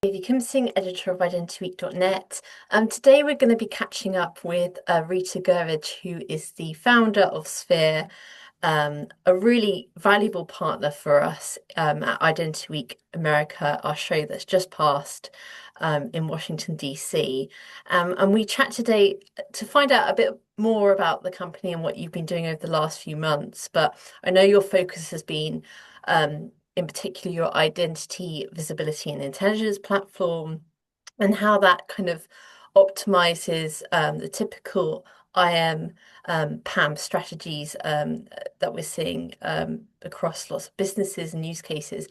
Kim Singh, editor of identityweek.net. Today we're going to be catching up with Rita Gurevich, who is the founder of Sphere, a really valuable partner for us at Identity Week America, our show that's just passed in Washington, DC. And we chat today to find out a bit more about the company and what you've been doing over the last few months. But I know your focus has been in particular your identity, visibility, and intelligence platform, and how that kind of optimizes the typical IAM PAM strategies that we're seeing across lots of businesses and use cases.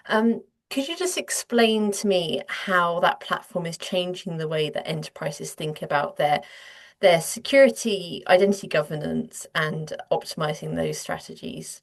Could you just explain to me how that platform is changing the way that enterprises think about their security, identity governance, and optimizing those strategies?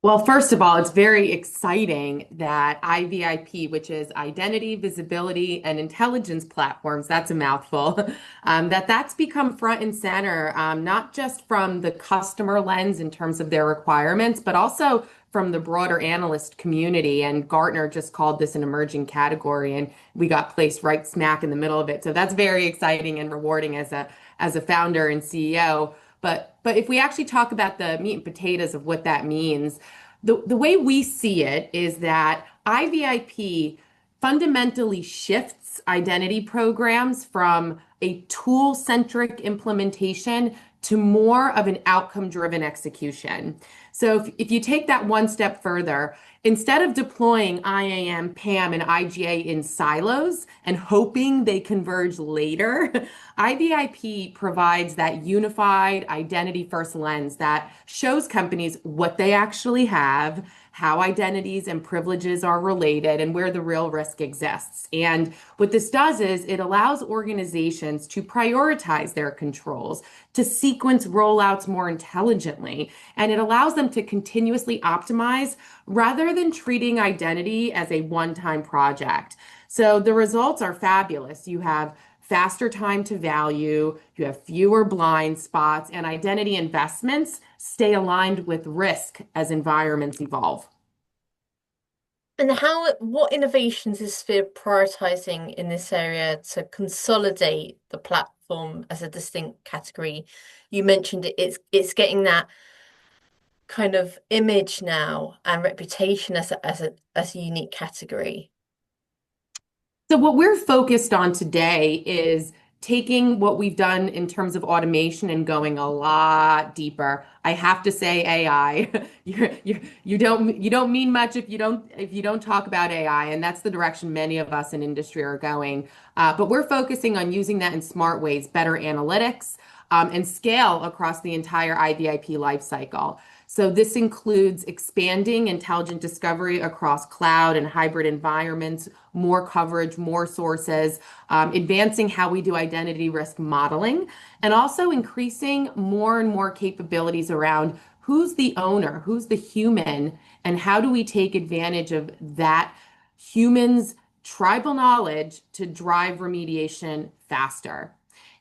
Well, first of all, it's very exciting that IVIP, which is Identity, Visibility, and Intelligence Platforms, that's a mouthful, that's become front and center, not just from the customer lens in terms of their requirements, but also from the broader analyst community. And Gartner just called this an emerging category, and we got placed right smack in the middle of it. So that's very exciting and rewarding as a founder and CEO. But if we actually talk about the meat and potatoes of what that means, the way we see it is that IVIP fundamentally shifts identity programs from a tool-centric implementation to more of an outcome-driven execution. So if you take that one step further, instead of deploying IAM, PAM, and IGA in silos and hoping they converge later, IVIP provides that unified identity-first lens that shows companies what they actually have, how identities and privileges are related, and where the real risk exists. And what this does is it allows organizations to prioritize their controls, to sequence rollouts more intelligently, and it allows them to continuously optimize rather than treating identity as a one-time project. So the results are fabulous. You have faster time to value, you have fewer blind spots, and identity investments stay aligned with risk as environments evolve. And what innovations is Sphere prioritizing in this area to consolidate the platform as a distinct category? You mentioned it's getting that kind of image now and reputation as a unique category. So what we're focused on today is taking what we've done in terms of automation and going a lot deeper. I have to say AI. You don't mean much if you don't talk about AI, and that's the direction many of us in industry are going. But we're focusing on using that in smart ways, better analytics, and scale across the entire IVIP lifecycle. So this includes expanding intelligent discovery across cloud and hybrid environments, more coverage, more sources, advancing how we do identity risk modeling, and also increasing more and more capabilities around who's the owner, who's the human, and how do we take advantage of that human's tribal knowledge to drive remediation faster.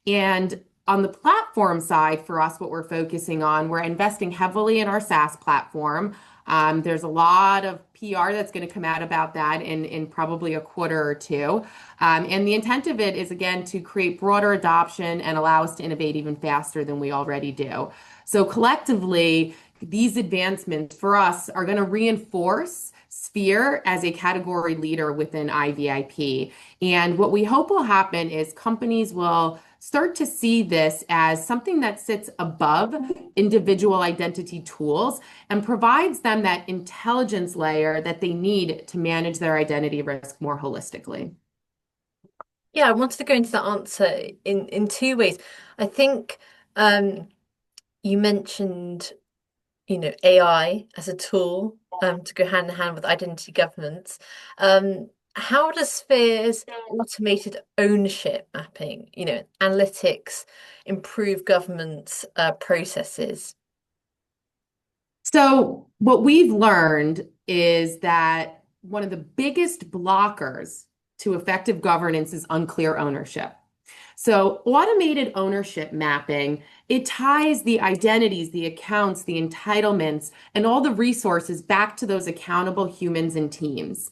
And on the platform side, for us, what we're focusing on, we're investing heavily in our SaaS platform. There's a lot of PR that's going to come out about that in probably a quarter or two. And the intent of it is, again, to create broader adoption and allow us to innovate even faster than we already do. So collectively, these advancements for us are going to reinforce Sphere as a category leader within IVIP. And what we hope will happen is companies will start to see this as something that sits above individual identity tools and provides them that intelligence layer that they need to manage their identity risk more holistically. Yeah, I wanted to go into that answer in two ways. I think you mentioned, AI as a tool to go hand in hand with identity governance. How does Sphere's automated ownership mapping, analytics, improve governance processes? So, what we've learned is that one of the biggest blockers to effective governance is unclear ownership. So automated ownership mapping, it ties the identities, the accounts, the entitlements, and all the resources back to those accountable humans and teams.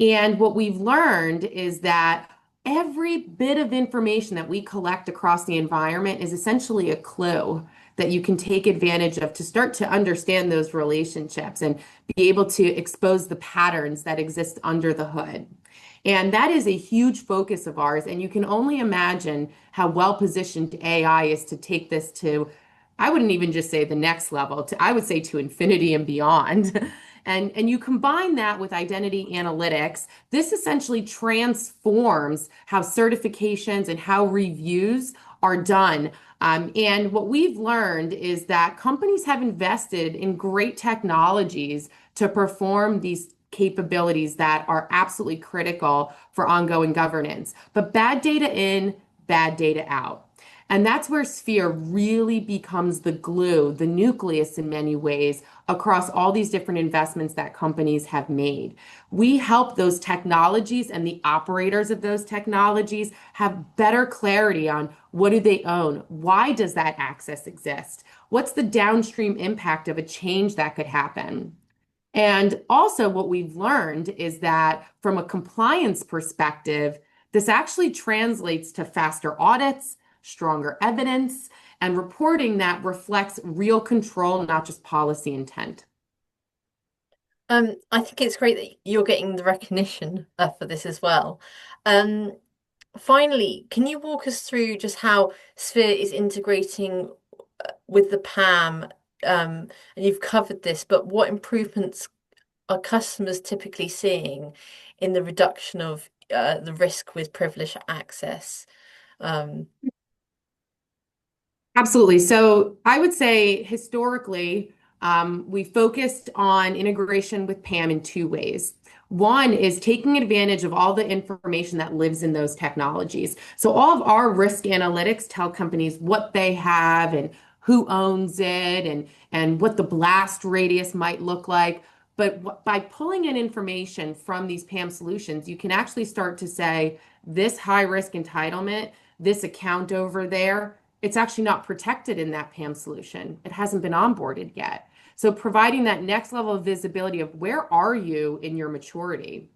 And what we've learned is that every bit of information that we collect across the environment is essentially a clue that you can take advantage of to start to understand those relationships and be able to expose the patterns that exist under the hood. And that is a huge focus of ours. And you can only imagine how well positioned AI is to take this to, I wouldn't even just say the next level, I would say to infinity and beyond. And you combine that with identity analytics, this essentially transforms how certifications and how reviews are done. And what we've learned is that companies have invested in great technologies to perform these capabilities that are absolutely critical for ongoing governance. But bad data in, bad data out. And that's where Sphere really becomes the glue, the nucleus in many ways, across all these different investments that companies have made. We help those technologies and the operators of those technologies have better clarity on what do they own? Why does that access exist? What's the downstream impact of a change that could happen? And also, what we've learned is that from a compliance perspective, this actually translates to faster audits, stronger evidence, and reporting that reflects real control, not just policy intent. I think it's great that you're getting the recognition for this as well. Um, Finally, can you walk us through just how Sphere is integrating with the PAM? And you've covered this, but what improvements are customers typically seeing in the reduction of the risk with privileged access? Um, Absolutely. So I would say historically, we focused on integration with PAM in two ways. One is taking advantage of all the information that lives in those technologies. So all of our risk analytics tell companies what they have and who owns it and what the blast radius might look like. But by pulling in information from these PAM solutions, you can actually start to say this high risk entitlement, this account over there, it's actually not protected in that PAM solution. It hasn't been onboarded yet. So providing that next level of visibility of where are you in your maturity?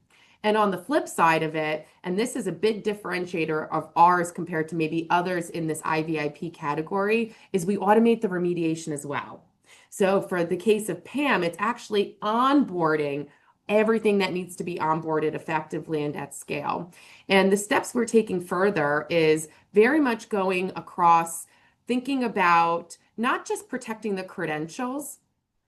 And on the flip side of it, and this is a big differentiator of ours compared to maybe others in this IVIP category, is we automate the remediation as well. So for the case of PAM, it's actually onboarding everything that needs to be onboarded effectively and at scale. And the steps we're taking further is very much going across thinking about not just protecting the credentials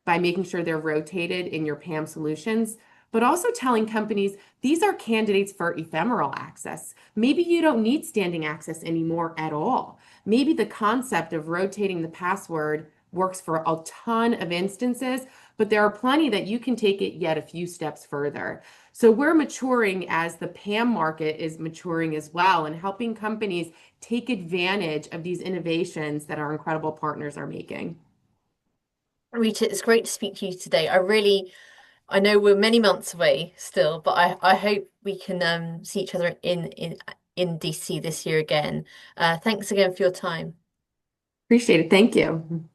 by making sure they're rotated in your PAM solutions, but also telling companies these are candidates for ephemeral access. Maybe you don't need standing access anymore at all. Maybe the concept of rotating the password works for a ton of instances, but there are plenty that you can take it yet a few steps further. So we're maturing as the PAM market is maturing as well and helping companies take advantage of these innovations that our incredible partners are making. Rita, it's great to speak to you today. I know we're many months away still, but I hope we can see each other in DC this year again. Thanks again for your time. Appreciate it. Thank you.